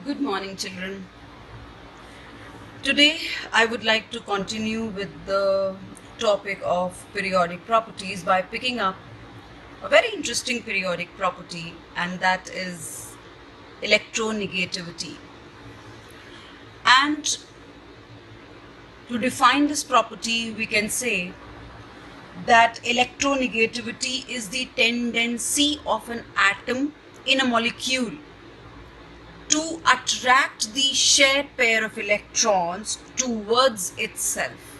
Good morning, children. Today, I would like to continue with the topic of periodic properties by picking up a very interesting periodic property, and that is electronegativity. And to define this property, we can say that electronegativity is the tendency of an atom in a molecule to attract the shared pair of electrons towards itself.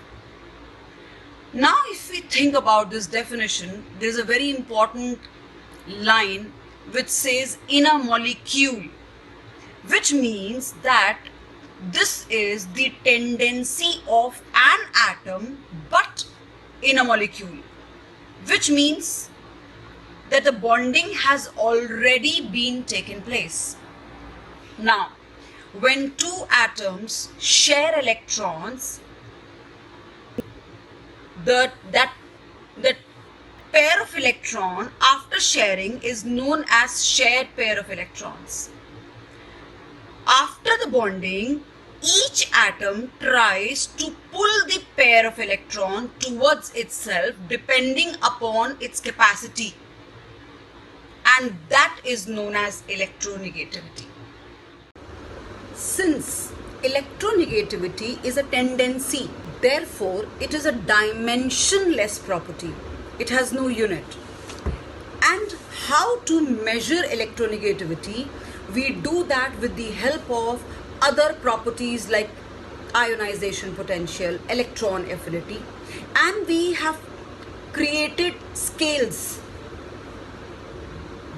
Now, if we think about this definition, there is a very important line which says in a molecule, which means that this is the tendency of an atom but in a molecule, which means that the bonding has already been taken place. Now, when two atoms share electrons, the pair of electron after sharing is known as shared pair of electrons. After the bonding, each atom tries to pull the pair of electron towards itself depending upon its capacity, and that is known as electronegativity. Since electronegativity is a tendency, therefore it is a dimensionless property. It has no unit. And how to measure electronegativity? We do that with the help of other properties like ionization potential, electron affinity, and we have created scales.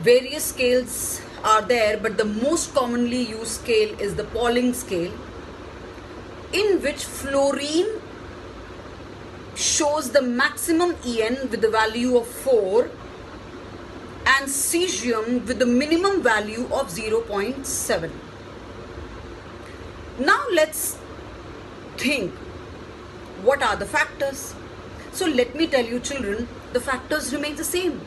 Various scales are there, but the most commonly used scale is the Pauling scale, in which fluorine shows the maximum En with the value of 4 and cesium with the minimum value of 0.7. Now let's think, what are the factors? So let me tell you, children, the factors remain the same.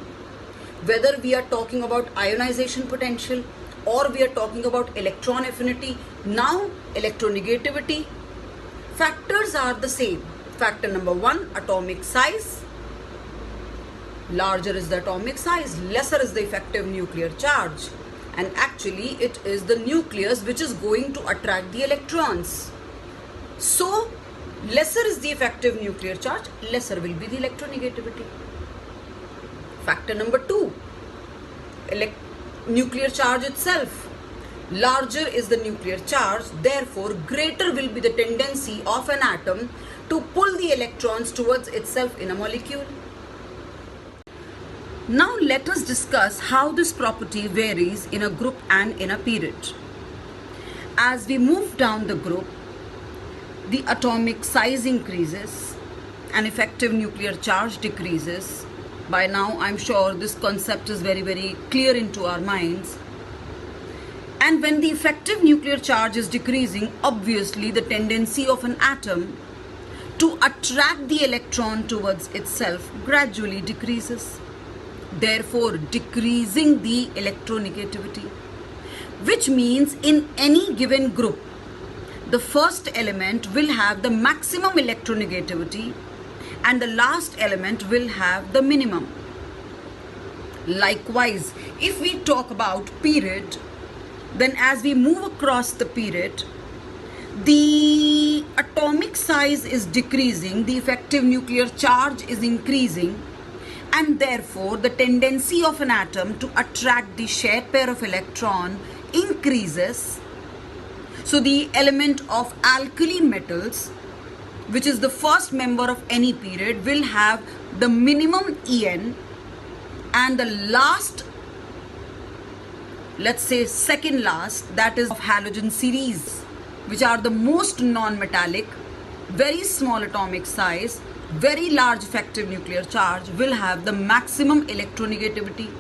Whether we are talking about ionization potential or we are talking about electron affinity, now electronegativity, factors are the same. Factor number 1, atomic size. Larger is the atomic size, lesser is the effective nuclear charge. And actually it is the nucleus which is going to attract the electrons. So lesser is the effective nuclear charge, lesser will be the electronegativity. Factor number 2, nuclear charge itself. Larger is the nuclear charge, therefore greater will be the tendency of an atom to pull the electrons towards itself in a molecule. Now let us discuss how this property varies in a group and in a period. As we move down the group, the atomic size increases and effective nuclear charge decreases. By now, I'm sure this concept is very, very clear into our minds. And when the effective nuclear charge is decreasing, obviously the tendency of an atom to attract the electron towards itself gradually decreases, therefore decreasing the electronegativity. Which means in any given group, the first element will have the maximum electronegativity and the last element will have the minimum. Likewise, if we talk about period, then as we move across the period, the atomic size is decreasing, the effective nuclear charge is increasing, and therefore the tendency of an atom to attract the shared pair of electron increases. So the element of alkali metals, which is the first member of any period, will have the minimum En, and the last, let's say second last, that is of halogen series, which are the most non-metallic, very small atomic size, very large effective nuclear charge, will have the maximum electronegativity.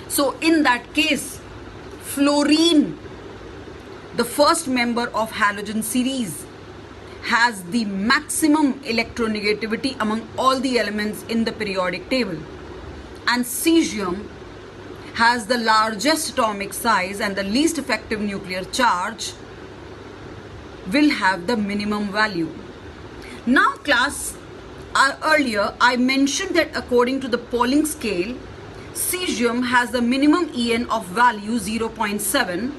So in that case, fluorine, the first member of halogen series, has the maximum electronegativity among all the elements in the periodic table, and cesium has the largest atomic size and the least effective nuclear charge will have the minimum value. Now class, earlier I mentioned that according to the Pauling scale, cesium has the minimum En of value 0.7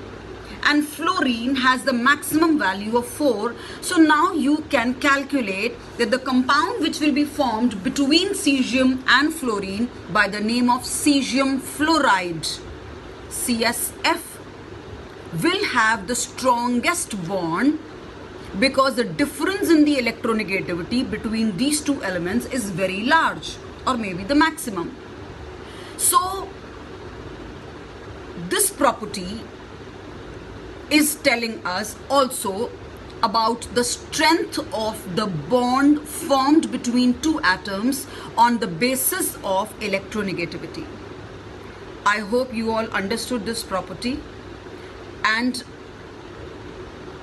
and fluorine has the maximum value of 4. So now you can calculate that the compound which will be formed between cesium and fluorine by the name of cesium fluoride, CSF, will have the strongest bond because the difference in the electronegativity between these two elements is very large, or maybe the maximum. So this property is telling us also about the strength of the bond formed between two atoms on the basis of electronegativity. I hope you all understood this property, and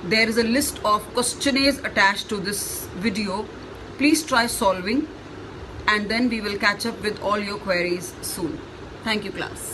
there is a list of questionnaires attached to this video. Please try solving, and then we will catch up with all your queries soon. Thank you, class.